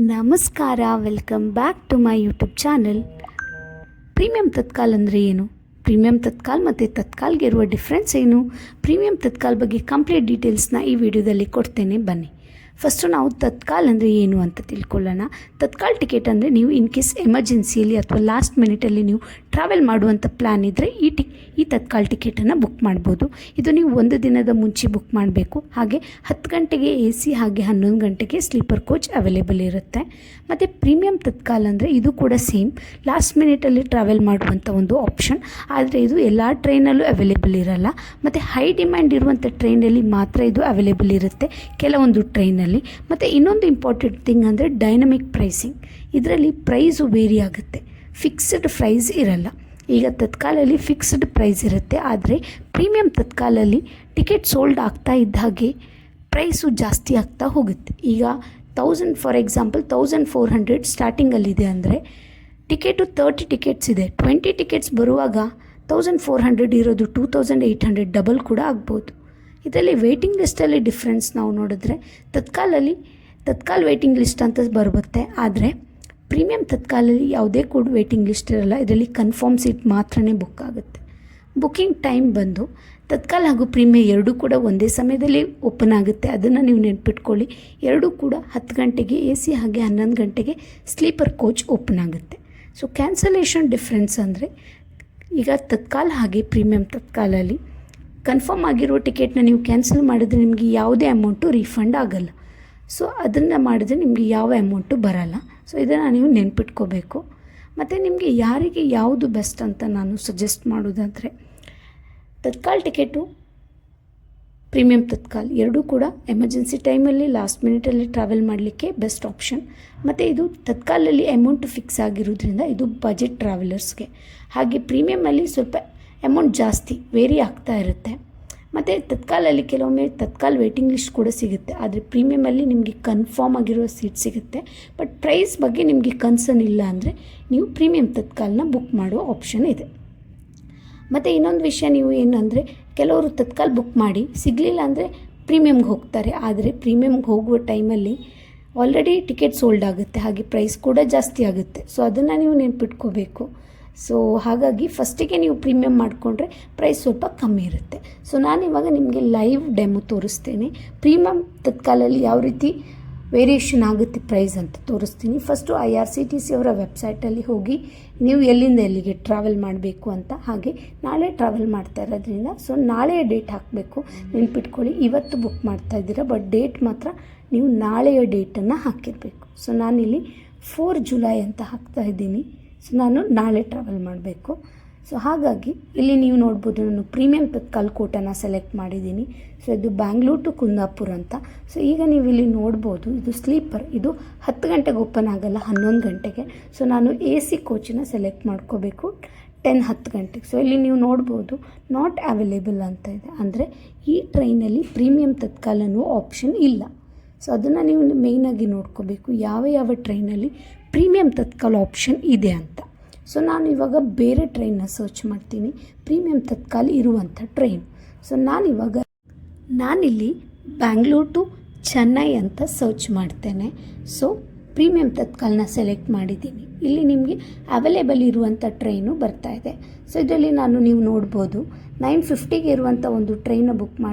ನಮಸ್ಕಾರ, welcome back to my YouTube channel. Premium tatkal ಅಂದರೆ ಏನು? ಪ್ರೀಮಿಯಂ ತತ್ಕಾಲ್ ಮತ್ತು ತತ್ಕಾಲ್ಗೆ ಇರುವ ಡಿಫ್ರೆನ್ಸ್ ಏನು? ಪ್ರೀಮಿಯಂ ತತ್ಕಾಲ್ ಬಗ್ಗೆ ಕಂಪ್ಲೀಟ್ ಡೀಟೇಲ್ಸ್ನ ಈ ವಿಡಿಯೋದಲ್ಲಿ ಕೊಡ್ತೇನೆ, ಬನ್ನಿ. ಫಸ್ಟು ನಾವು ತತ್ಕಾಲ್ ಅಂದರೆ ಏನು ಅಂತ ತಿಳ್ಕೊಳ್ಳೋಣ. ತತ್ಕಾಲ್ ಟಿಕೆಟ್ ಅಂದರೆ ನೀವು ಇನ್ ಕೇಸ್ ಎಮರ್ಜೆನ್ಸಿಯಲ್ಲಿ ಅಥವಾ ಲಾಸ್ಟ್ ಮಿನಿಟಲ್ಲಿ ನೀವು ಟ್ರಾವೆಲ್ ಮಾಡುವಂಥ ಪ್ಲ್ಯಾನ್ ಇದ್ದರೆ ಈ ತತ್ಕಾಲ್ ಟಿಕೆಟನ್ನು ಬುಕ್ ಮಾಡ್ಬೋದು. ಇದು ನೀವು ಒಂದು ದಿನದ ಮುಂಚೆ ಬುಕ್ ಮಾಡಬೇಕು. ಹಾಗೆ 10 ಗಂಟೆಗೆ AC ಹಾಗೆ 11 ಗಂಟೆಗೆ ಸ್ಲೀಪರ್ ಕೋಚ್ ಅವೈಲೇಬಲ್ ಇರುತ್ತೆ. ಮತ್ತು ಪ್ರೀಮಿಯಂ ತತ್ಕಾಲ್ ಅಂದರೆ ಇದು ಕೂಡ ಸೇಮ್ ಲಾಸ್ಟ್ ಮಿನಿಟಲ್ಲಿ ಟ್ರಾವೆಲ್ ಮಾಡುವಂಥ ಒಂದು ಆಪ್ಷನ್. ಆದರೆ ಇದು ಎಲ್ಲ ಟ್ರೈನಲ್ಲೂ ಅವೈಲೇಬಲ್ ಇರಲ್ಲ. ಮತ್ತು ಹೈ ಡಿಮ್ಯಾಂಡ್ ಇರುವಂಥ ಟ್ರೈನಲ್ಲಿ ಮಾತ್ರ ಇದು ಅವೈಲೇಬಲ್ ಇರುತ್ತೆ, ಕೆಲವೊಂದು ಟ್ರೈನಲ್ಲಿ. ಮತ್ತು ಇನ್ನೊಂದು ಇಂಪಾರ್ಟೆಂಟ್ ಥಿಂಗ್ ಅಂದರೆ ಡೈನಮಿಕ್ ಪ್ರೈಸಿಂಗ್. ಇದರಲ್ಲಿ ಪ್ರೈಸು ವೇರಿ ಆಗುತ್ತೆ, ಫಿಕ್ಸ್ಡ್ ಪ್ರೈಸ್ ಇರಲ್ಲ. ಈಗ ತತ್ಕಾಲಲ್ಲಿ ಫಿಕ್ಸ್ಡ್ ಪ್ರೈಸ್ ಇರುತ್ತೆ, ಆದರೆ ಪ್ರೀಮಿಯಂ ತತ್ಕಾಲಲ್ಲಿ ಟಿಕೆಟ್ ಸೋಲ್ಡ್ ಆಗ್ತಾ ಇದ್ದ ಹಾಗೆ ಪ್ರೈಸು ಜಾಸ್ತಿ ಆಗ್ತಾ ಹೋಗುತ್ತೆ. ಈಗ 1000 ಫಾರ್ ಎಕ್ಸಾಂಪಲ್ 1400 ಸ್ಟಾರ್ಟಿಂಗಲ್ಲಿದೆ ಅಂದರೆ ಟಿಕೆಟು 30 ಟಿಕೆಟ್ಸ್ ಇದೆ. 20 ಟಿಕೆಟ್ಸ್ ಬರುವಾಗ 1400 ಇರೋದು 2800 ಡಬಲ್ ಕೂಡ ಆಗ್ಬೋದು. ಇದರಲ್ಲಿ ವೇಟಿಂಗ್ ಲಿಸ್ಟಲ್ಲಿ ಡಿಫ್ರೆನ್ಸ್ ನಾವು ನೋಡಿದ್ರೆ ತತ್ಕಾಲ್ ವೇಟಿಂಗ್ ಲಿಸ್ಟ್ ಅಂತ ಬರುತ್ತೆ. ಆದರೆ ಪ್ರೀಮಿಯಂ ತತ್ಕಾಲಲ್ಲಿ ಯಾವುದೇ ಕೂಡ ವೇಟಿಂಗ್ ಲಿಸ್ಟ್ ಇರಲ್ಲ. ಇದರಲ್ಲಿ ಕನ್ಫರ್ಮ್ ಸೀಟ್ ಮಾತ್ರನೇ ಬುಕ್ ಆಗುತ್ತೆ. ಬುಕ್ಕಿಂಗ್ ಟೈಮ್ ಬಂದು ತತ್ಕಾಲ್ ಹಾಗೂ ಪ್ರೀಮಿಯಂ ಎರಡೂ ಕೂಡ ಒಂದೇ ಸಮಯದಲ್ಲಿ ಓಪನ್ ಆಗುತ್ತೆ. ಅದನ್ನು ನೀವು ನೆನ್ಪಿಟ್ಕೊಳ್ಳಿ. ಎರಡೂ ಕೂಡ 10 ಗಂಟೆಗೆ AC ಹಾಗೆ 11 ಗಂಟೆಗೆ ಸ್ಲೀಪರ್ ಕೋಚ್ ಓಪನ್ ಆಗುತ್ತೆ. ಸೊ ಕ್ಯಾನ್ಸಲೇಷನ್ ಡಿಫ್ರೆನ್ಸ್ ಅಂದರೆ ಈಗ ತತ್ಕಾಲ್ ಹಾಗೆ ಪ್ರೀಮಿಯಂ ತತ್ಕಾಲಲ್ಲಿ ಕನ್ಫರ್ಮ್ ಆಗಿರೋ ಟಿಕೆಟ್ನ ನೀವು ಕ್ಯಾನ್ಸಲ್ ಮಾಡಿದ್ರೆ ನಿಮಗೆ ಯಾವುದೇ ಅಮೌಂಟು ರೀಫಂಡ್ ಆಗೋಲ್ಲ. ಸೊ ಅದನ್ನು ಮಾಡಿದ್ರೆ ನಿಮಗೆ ಯಾವ ಅಮೌಂಟು ಬರಲ್ಲ. ಸೊ ಇದನ್ನು ನೀವು ನೆನ್ಪಿಟ್ಕೋಬೇಕು. ಮತ್ತು ನಿಮಗೆ ಯಾರಿಗೆ ಯಾವುದು ಬೆಸ್ಟ್ ಅಂತ ನಾನು ಸಜೆಸ್ಟ್ ಮಾಡೋದಾದರೆ ತತ್ಕಾಲ್ ಟಿಕೆಟು, ಪ್ರೀಮಿಯಂ ತತ್ಕಾಲ್ ಎರಡೂ ಕೂಡ ಎಮರ್ಜೆನ್ಸಿ ಟೈಮಲ್ಲಿ ಲಾಸ್ಟ್ ಮಿನಿಟಲ್ಲಿ ಟ್ರಾವೆಲ್ ಮಾಡಲಿಕ್ಕೆ ಬೆಸ್ಟ್ ಆಪ್ಷನ್. ಮತ್ತು ಇದು ತತ್ಕಾಲಲ್ಲಿ ಅಮೌಂಟ್ ಫಿಕ್ಸ್ ಆಗಿರೋದ್ರಿಂದ ಇದು ಬಜೆಟ್ ಟ್ರಾವೆಲರ್ಸ್ಗೆ. ಹಾಗೆ ಪ್ರೀಮಿಯಮಲ್ಲಿ ಸ್ವಲ್ಪ ಅಮೌಂಟ್ ಜಾಸ್ತಿ ವೇರಿ ಆಗ್ತಾ ಇರುತ್ತೆ. ಮತ್ತು ತತ್ಕಾಲಲ್ಲಿ ಕೆಲವೊಮ್ಮೆ ತತ್ಕಾಲ್ ವೇಟಿಂಗ್ ಲಿಸ್ಟ್ ಕೂಡ ಸಿಗುತ್ತೆ. ಆದರೆ ಪ್ರೀಮಿಯಮಲ್ಲಿ ನಿಮಗೆ ಕನ್ಫರ್ಮ್ ಆಗಿರೋ ಸೀಟ್ ಸಿಗುತ್ತೆ. ಬಟ್ ಪ್ರೈಸ್ ಬಗ್ಗೆ ನಿಮಗೆ ಕನ್ಸರ್ನ್ ಇಲ್ಲ ಅಂದರೆ ನೀವು ಪ್ರೀಮಿಯಂ ತತ್ಕಾಲ್ನ ಬುಕ್ ಮಾಡೋ ಆಪ್ಷನ್ ಇದೆ. ಮತ್ತು ಇನ್ನೊಂದು ವಿಷಯ, ನೀವು ಏನಂದರೆ ಕೆಲವರು ತತ್ಕಾಲ್ ಬುಕ್ ಮಾಡಿ ಸಿಗಲಿಲ್ಲ ಅಂದರೆ ಪ್ರೀಮಿಯಮ್ಗೆ ಹೋಗ್ತಾರೆ. ಆದರೆ ಪ್ರೀಮಿಯಮ್ಗೆ ಹೋಗುವ ಟೈಮಲ್ಲಿ ಆಲ್ರೆಡಿ ಟಿಕೆಟ್ ಸೋಲ್ಡ್ ಆಗುತ್ತೆ, ಹಾಗೆ ಪ್ರೈಸ್ ಕೂಡ ಜಾಸ್ತಿ ಆಗುತ್ತೆ. ಸೊ ಅದನ್ನು ನೀವು ನೆನ್ಪಿಟ್ಕೋಬೇಕು. ಸೊ ಹಾಗಾಗಿ ಫಸ್ಟಿಗೆ ನೀವು ಪ್ರೀಮಿಯಮ್ ಮಾಡಿಕೊಂಡ್ರೆ ಪ್ರೈಸ್ ಸ್ವಲ್ಪ ಕಮ್ಮಿ ಇರುತ್ತೆ. ಸೊ ನಾನಿವಾಗ ನಿಮಗೆ ಲೈವ್ ಡೆಮೋ ತೋರಿಸ್ತೇನೆ. ಪ್ರೀಮಿಯಮ್ ತತ್ಕಾಲಲ್ಲಿ ಯಾವ ರೀತಿ ವೇರಿಯೇಷನ್ ಆಗುತ್ತೆ ಪ್ರೈಸ್ ಅಂತ ತೋರಿಸ್ತೀನಿ. ಫಸ್ಟು IRCTC ಅವರ ವೆಬ್ಸೈಟಲ್ಲಿ ಹೋಗಿ ನೀವು ಎಲ್ಲಿಂದ ಎಲ್ಲಿಗೆ ಟ್ರಾವೆಲ್ ಮಾಡಬೇಕು ಅಂತ, ಹಾಗೆ ನಾಳೆ ಟ್ರಾವೆಲ್ ಮಾಡ್ತಾ ಇರೋದ್ರಿಂದ ಸೊ ನಾಳೆಯ ಡೇಟ್ ಹಾಕಬೇಕು. ನೆನ್ಪಿಟ್ಕೊಳ್ಳಿ, ಇವತ್ತು ಬುಕ್ ಮಾಡ್ತಾ ಇದ್ದೀರಾ, ಬಟ್ ಡೇಟ್ ಮಾತ್ರ ನೀವು ನಾಳೆಯ ಡೇಟನ್ನು ಹಾಕಿರಬೇಕು. ಸೊ ನಾನಿಲ್ಲಿ 4 ಜುಲೈ ಅಂತ ಹಾಕ್ತಾ ಇದ್ದೀನಿ. ಸೊ ನಾನು ನಾಳೆ ಟ್ರಾವೆಲ್ ಮಾಡಬೇಕು. ಸೊ ಹಾಗಾಗಿ ಇಲ್ಲಿ ನೀವು ನೋಡ್ಬೋದು, ನಾನು ಪ್ರೀಮಿಯಂ ತತ್ಕಾಲ್ ಕೋಟನ ಸೆಲೆಕ್ಟ್ ಮಾಡಿದ್ದೀನಿ. ಸೊ ಇದು ಬ್ಯಾಂಗ್ಳೂರ್ ಟು ಕುಂದಾಪುರ ಅಂತ. ಸೊ ಈಗ ನೀವು ಇಲ್ಲಿ ನೋಡ್ಬೋದು, ಇದು ಸ್ಲೀಪರ್, ಇದು 10 ಗಂಟೆಗೆ ಓಪನ್ ಆಗೋಲ್ಲ, 11 ಗಂಟೆಗೆ. ಸೊ ನಾನು AC ಕೋಚನ್ನ ಸೆಲೆಕ್ಟ್ ಮಾಡ್ಕೋಬೇಕು 10 ಗಂಟೆಗೆ. ಸೊ ಇಲ್ಲಿ ನೀವು ನೋಡ್ಬೋದು ನಾಟ್ ಅವೈಲೇಬಲ್ ಅಂತ ಇದೆ, ಅಂದರೆ ಈ ಟ್ರೈನಲ್ಲಿ ಪ್ರೀಮಿಯಂ ತತ್ಕಾಲ್ ಅನ್ನೋ ಆಪ್ಷನ್ ಇಲ್ಲ. ಸೊ ಅದನ್ನು ನೀವು ಮೇಯ್ನಾಗಿ ನೋಡ್ಕೋಬೇಕು, ಯಾವ ಟ್ರೈನಲ್ಲಿ ಪ್ರೀಮಿಯಂ ತತ್ಕಾಲ್ ಆಪ್ಷನ್ ಇದೆ ಅಂತ. ಸೊ ನಾನು ಇವಾಗ ಬೇರೆ ಟ್ರೈನ್ನ ಸರ್ಚ್ ಮಾಡ್ತೀನಿ, ಪ್ರೀಮಿಯಂ ತತ್ಕಾಲ್ ಇರುವಂಥ ಟ್ರೈನ್. ಸೊ ನಾನಿಲ್ಲಿ ಬ್ಯಾಂಗ್ಳೂರ್ ಟು ಚೆನ್ನೈ ಅಂತ ಸರ್ಚ್ ಮಾಡ್ತೇನೆ. ಸೊ ಪ್ರೀಮಿಯಂ ತತ್ಕಾಲ್ನ ಸೆಲೆಕ್ಟ್ ಮಾಡಿದ್ದೀನಿ. ಇಲ್ಲಿ ನಿಮಗೆ ಅವೈಲೇಬಲ್ ಇರುವಂಥ ಟ್ರೈನು ಬರ್ತಾ ಇದೆ. ಸೊ ಇದರಲ್ಲಿ ನೀವು ನೋಡ್ಬೋದು 9:50ಗೆ ಇರುವಂಥ ಒಂದು ಟ್ರೈನ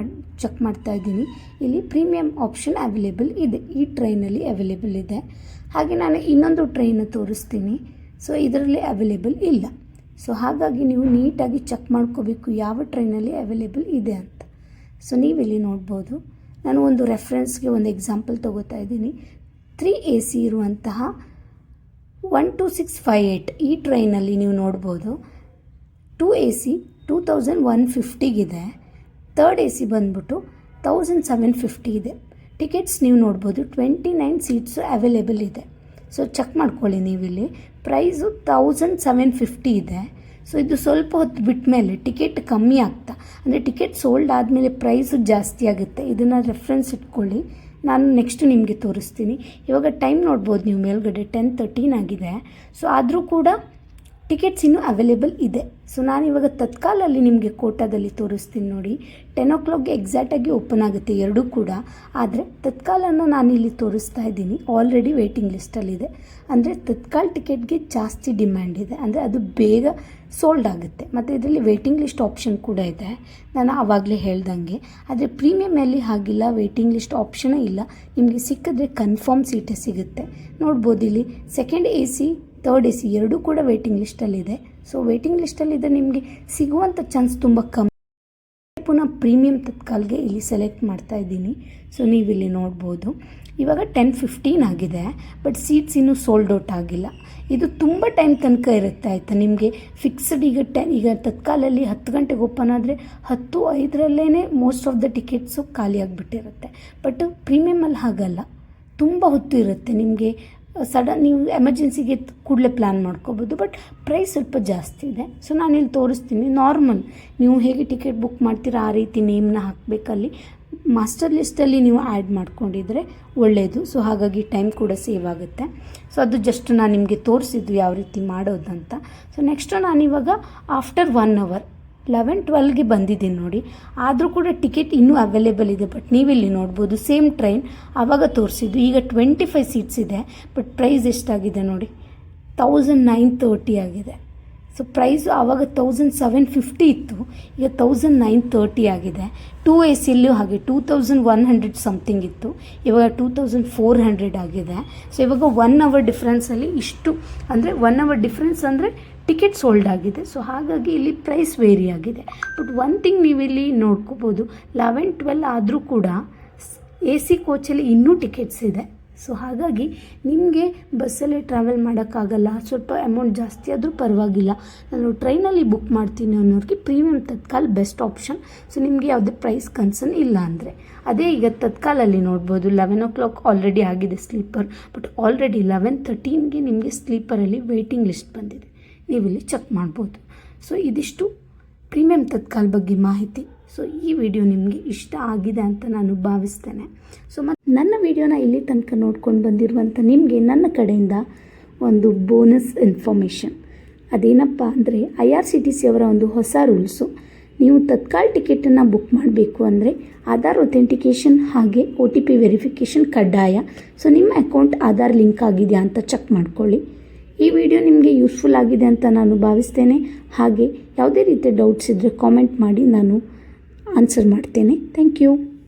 ಚೆಕ್ ಮಾಡ್ತಾ ಇದ್ದೀನಿ. ಇಲ್ಲಿ ಪ್ರೀಮಿಯಂ ಆಪ್ಷನ್ ಅವೈಲೇಬಲ್ ಇದೆ, ಈ ಟ್ರೈನಲ್ಲಿ ಅವೈಲೇಬಲ್ ಇದೆ. ಹಾಗೆ ನಾನು ಇನ್ನೊಂದು ಟ್ರೈನ ತೋರಿಸ್ತೀನಿ. ಸೊ ಇದರಲ್ಲಿ ಅವೈಲೇಬಲ್ ಇಲ್ಲ. ಸೊ ಹಾಗಾಗಿ ನೀವು ನೀಟಾಗಿ ಚೆಕ್ ಮಾಡ್ಕೋಬೇಕು ಯಾವ ಟ್ರೈನಲ್ಲಿ ಅವೈಲೇಬಲ್ ಇದೆ ಅಂತ. ಸೊ ನೀವಿಲ್ಲಿ ನೋಡ್ಬೋದು, ನಾನು ಒಂದು ರೆಫರೆನ್ಸ್ಗೆ ಒಂದು ಎಕ್ಸಾಂಪಲ್ ತೊಗೋತಾ ಇದ್ದೀನಿ. 3 AC ಇರುವಂತಹ 12658 ಈ ಟ್ರೈನಲ್ಲಿ ನೀವು ನೋಡ್ಬೋದು 2 AC 2150 3rd AC ಬಂದ್ಬಿಟ್ಟು 1750 ಇದೆ. ಟಿಕೆಟ್ಸ್ ನೀವು ನೋಡ್ಬೋದು 29 ಸೀಟ್ಸು ಅವೈಲೇಬಲ್ ಇದೆ. ಸೊ ಚೆಕ್ ಮಾಡ್ಕೊಳ್ಳಿ ನೀವಿಲ್ಲಿ. ಪ್ರೈಸು 1750 ಇದೆ. ಸೊ ಇದು ಸ್ವಲ್ಪ ಹೊತ್ತು ಬಿಟ್ಟ ಮೇಲೆ ಟಿಕೆಟ್ ಕಮ್ಮಿ ಆಗ್ತಾ, ಅಂದರೆ ಟಿಕೆಟ್ ಸೋಲ್ಡ್ ಆದಮೇಲೆ ಪ್ರೈಸು ಜಾಸ್ತಿ ಆಗುತ್ತೆ. ಇದನ್ನು ರೆಫರೆನ್ಸ್ ಇಟ್ಕೊಳ್ಳಿ, ನಾನು ನೆಕ್ಸ್ಟ್ ನಿಮಗೆ ತೋರಿಸ್ತೀನಿ. ಇವಾಗ ಟೈಮ್ ನೋಡ್ಬೋದು ನೀವು ಮೇಲ್ಗಡೆ 10:13 ಆಗಿದೆ. ಸೊ ಆದರೂ ಕೂಡ ಟಿಕೆಟ್ಸ್ ಇನ್ನೂ ಅವೈಲೇಬಲ್ ಇದೆ. ಸೊ ನಾನಿವಾಗ ತತ್ಕಾಲಲ್ಲಿ ನಿಮಗೆ ಕೋಟಾದಲ್ಲಿ ತೋರಿಸ್ತೀನಿ ನೋಡಿ. 10 o'clockಗೆ ಎಕ್ಸಾಕ್ಟಾಗಿ ಓಪನ್ ಆಗುತ್ತೆ ಎರಡೂ ಕೂಡ. ಆದರೆ ತತ್ಕಾಲನ್ನು ನಾನಿಲ್ಲಿ ತೋರಿಸ್ತಾ ಇದ್ದೀನಿ, ಆಲ್ರೆಡಿ ವೇಟಿಂಗ್ ಲಿಸ್ಟಲ್ಲಿದೆ. ಅಂದರೆ ತತ್ಕಾಲ್ ಟಿಕೆಟ್ಗೆ ಜಾಸ್ತಿ ಡಿಮ್ಯಾಂಡ್ ಇದೆ, ಅಂದರೆ ಅದು ಬೇಗ ಸೋಲ್ಡ್ ಆಗುತ್ತೆ. ಮತ್ತು ಇದರಲ್ಲಿ ವೇಟಿಂಗ್ ಲಿಸ್ಟ್ ಆಪ್ಷನ್ ಕೂಡ ಇದೆ, ನಾನು ಆವಾಗಲೇ ಹೇಳ್ದಂಗೆ. ಆದರೆ ಪ್ರೀಮಿಯಮಲ್ಲಿ ಹಾಗಿಲ್ಲ, ವೇಟಿಂಗ್ ಲಿಸ್ಟ್ ಆಪ್ಷನೇ ಇಲ್ಲ. ನಿಮಗೆ ಸಿಕ್ಕಿದ್ರೆ ಕನ್ಫರ್ಮ್ ಸೀಟೇ ಸಿಗುತ್ತೆ. ನೋಡ್ಬೋದು ಇಲ್ಲಿ ಸೆಕೆಂಡ್ AC, ಥರ್ಡ್ AC ಎರಡೂ ಕೂಡ ವೇಟಿಂಗ್ ಲಿಸ್ಟಲ್ಲಿದೆ. ಸೊ ವೇಟಿಂಗ್ ಲಿಸ್ಟಲ್ಲಿದೆ, ನಿಮಗೆ ಸಿಗುವಂಥ ಚಾನ್ಸ್ ತುಂಬ ಕಮ್ಮಿ. ಪುನಃ ಪ್ರೀಮಿಯಂ ತತ್ಕಾಲ್ಗೆ ಇಲ್ಲಿ ಸೆಲೆಕ್ಟ್ ಮಾಡ್ತಾ ಇದ್ದೀನಿ. ಸೊ ನೀವಿಲ್ಲಿ ನೋಡ್ಬೋದು ಇವಾಗ 10:15 ಆಗಿದೆ, ಬಟ್ ಸೀಟ್ಸ್ ಇನ್ನೂ ಸೋಲ್ಡ್ ಔಟ್ ಆಗಿಲ್ಲ. ಇದು ತುಂಬ ಟೈಮ್ ತನಕ ಇರುತ್ತೆ ಆಯಿತಾ. ನಿಮಗೆ ಫಿಕ್ಸ್ಡ್ ಈಗ ತತ್ಕಾಲಲ್ಲಿ 10 ಗಂಟೆಗೆ ಓಪನ್ ಆದರೆ 10:05 ಮೋಸ್ಟ್ ಆಫ್ ದ ಟಿಕೆಟ್ಸು ಖಾಲಿ ಆಗಿಬಿಟ್ಟಿರುತ್ತೆ. ಬಟ್ ಪ್ರೀಮಿಯಮಲ್ಲಿ ಹಾಗಲ್ಲ, ತುಂಬ ಹೊತ್ತು ಇರುತ್ತೆ. ನಿಮಗೆ ಸಡನ್ ನೀವು ಎಮರ್ಜೆನ್ಸಿಗೆ ಕೂಡಲೇ ಪ್ಲ್ಯಾನ್ ಮಾಡ್ಕೋಬೋದು. ಬಟ್ ಪ್ರೈಸ್ ಸ್ವಲ್ಪ ಜಾಸ್ತಿ ಇದೆ. ಸೊ ನಾನಿಲ್ಲಿ ತೋರಿಸ್ತೀನಿ. ನಾರ್ಮಲ್ ನೀವು ಹೇಗೆ ಟಿಕೆಟ್ ಬುಕ್ ಮಾಡ್ತೀರಾ ಆ ರೀತಿ ನೇಮ್ನ ಹಾಕಬೇಕಲ್ಲಿ. ಮಾಸ್ಟರ್ ಲಿಸ್ಟಲ್ಲಿ ನೀವು ಆ್ಯಡ್ ಮಾಡ್ಕೊಂಡಿದ್ರೆ ಒಳ್ಳೆಯದು. ಸೊ ಹಾಗಾಗಿ ಟೈಮ್ ಕೂಡ ಸೇವ್ ಆಗುತ್ತೆ. ಸೊ ಅದು ಜಸ್ಟ್ ನಾನು ನಿಮಗೆ ತೋರಿಸಿದ್ದು ಯಾವ ರೀತಿ ಮಾಡೋದಂತ. ಸೊ ನೆಕ್ಸ್ಟು ನಾನಿವಾಗ ಆಫ್ಟರ್ 1 hour 11-12ಗೆ ಬಂದಿದ್ದೀನಿ ನೋಡಿ. ಆದರೂ ಕೂಡ ಟಿಕೆಟ್ ಇನ್ನೂ ಅವೈಲೇಬಲ್ ಇದೆ. ಬಟ್ ನೀವಿಲ್ಲಿ ನೋಡ್ಬೋದು ಸೇಮ್ ಟ್ರೈನ್ ಆವಾಗ ತೋರಿಸಿದ್ದು. ಈಗ 25 ಸೀಟ್ಸ್ ಇದೆ, ಬಟ್ ಪ್ರೈಸ್ ಎಷ್ಟಾಗಿದೆ ನೋಡಿ, 1930 ಆಗಿದೆ. ಸೊ ಪ್ರೈಸು ಆವಾಗ 1750 ಇತ್ತು, ಈಗ 1930 ಆಗಿದೆ. 2 ACಯಲ್ಲೂ ಹಾಗೆ 2100 ಸಮಥಿಂಗ್ ಇತ್ತು, ಇವಾಗ 2400 ಆಗಿದೆ. ಸೊ ಇವಾಗ 1 hour ಡಿಫ್ರೆನ್ಸಲ್ಲಿ ಇಷ್ಟು, ಅಂದರೆ 1 hour ಡಿಫ್ರೆನ್ಸ್ ಅಂದರೆ ಟಿಕೆಟ್ ಸೋಲ್ಡ್ ಆಗಿದೆ. ಸೊ ಹಾಗಾಗಿ ಇಲ್ಲಿ ಪ್ರೈಸ್ ವೇರಿ ಆಗಿದೆ. ಬಟ್ ಒನ್ ಥಿಂಗ್ ನೀವಿಲ್ಲಿ ನೋಡ್ಕೋಬೋದು, 11-12 ಆದರೂ ಕೂಡ AC ಕೋಚಲ್ಲಿ ಇನ್ನೂ ಟಿಕೆಟ್ಸ್ ಇದೆ. ಸೊ ಹಾಗಾಗಿ ನಿಮಗೆ ಬಸ್ಸಲ್ಲಿ ಟ್ರಾವೆಲ್ ಮಾಡೋಕ್ಕಾಗಲ್ಲ, ಸ್ವಲ್ಪ ಅಮೌಂಟ್ ಜಾಸ್ತಿ ಆದರೂ ಪರವಾಗಿಲ್ಲ, ನಾನು ಟ್ರೈನಲ್ಲಿ ಬುಕ್ ಮಾಡ್ತೀನಿ ಅನ್ನೋರಿಗೆ premium Tatkal best option. So ನಿಮಗೆ ಯಾವುದೇ ಪ್ರೈಸ್ ಕನ್ಸರ್ನ್ ಇಲ್ಲ ಅಂದರೆ. ಅದೇ ಈಗ ತತ್ಕಾಲಲ್ಲಿ ನೋಡ್ಬೋದು 11 o'clock ಆಲ್ರೆಡಿ ಆಗಿದೆ ಸ್ಲೀಪರ್, ಬಟ್ ಆಲ್ರೆಡಿ 11:13ಗೆ ನಿಮಗೆ ಸ್ಲೀಪರಲ್ಲಿ ವೇಟಿಂಗ್ ಲಿಸ್ಟ್ ಬಂದಿದೆ, ನೀವಿಲ್ಲಿ ಚೆಕ್ ಮಾಡ್ಬೋದು. ಸೊ ಇದಿಷ್ಟು ಪ್ರೀಮಿಯಂ ತತ್ಕಾಲ್ ಬಗ್ಗೆ ಮಾಹಿತಿ. ಸೊ ಈ ವಿಡಿಯೋ ನಿಮಗೆ ಇಷ್ಟ ಆಗಿದೆ ಅಂತ ನಾನು ಭಾವಿಸ್ತೇನೆ. ಸೊ ಮತ್ತು ನನ್ನ ವಿಡಿಯೋನ ಇಲ್ಲಿ ತನಕ ನೋಡ್ಕೊಂಡು ಬಂದಿರುವಂಥ ನಿಮಗೆ ನನ್ನ ಕಡೆಯಿಂದ ಒಂದು ಬೋನಸ್ ಇನ್ಫಾರ್ಮೇಷನ್. ಅದೇನಪ್ಪ ಅಂದರೆ IRCTC ಅವರ ಒಂದು ಹೊಸ ರೂಲ್ಸು. ನೀವು ತತ್ಕಾಲ್ ಟಿಕೆಟನ್ನು ಬುಕ್ ಮಾಡಬೇಕು ಅಂದರೆ ಆಧಾರ್ ಒಥೆಂಟಿಕೇಷನ್ ಹಾಗೆ OTP ವೆರಿಫಿಕೇಷನ್ ಕಡ್ಡಾಯ. ಸೊ ನಿಮ್ಮ ಅಕೌಂಟ್ ಆಧಾರ್ ಲಿಂಕ್ ಆಗಿದೆಯಾ ಅಂತ ಚೆಕ್ ಮಾಡ್ಕೊಳ್ಳಿ. ಈ ವಿಡಿಯೋ ನಿಮಗೆ ಯೂಸ್ಫುಲ್ ಆಗಿದೆ ಅಂತ ನಾನು ಭಾವಿಸ್ತೇನೆ. ಹಾಗೆ ಯಾವುದೇ ರೀತಿಯ ಡೌಟ್ಸ್ ಇದ್ದರೆ ಕಾಮೆಂಟ್ ಮಾಡಿ, ನಾನು ಆನ್ಸರ್ ಮಾಡ್ತೇನೆ. Thank you.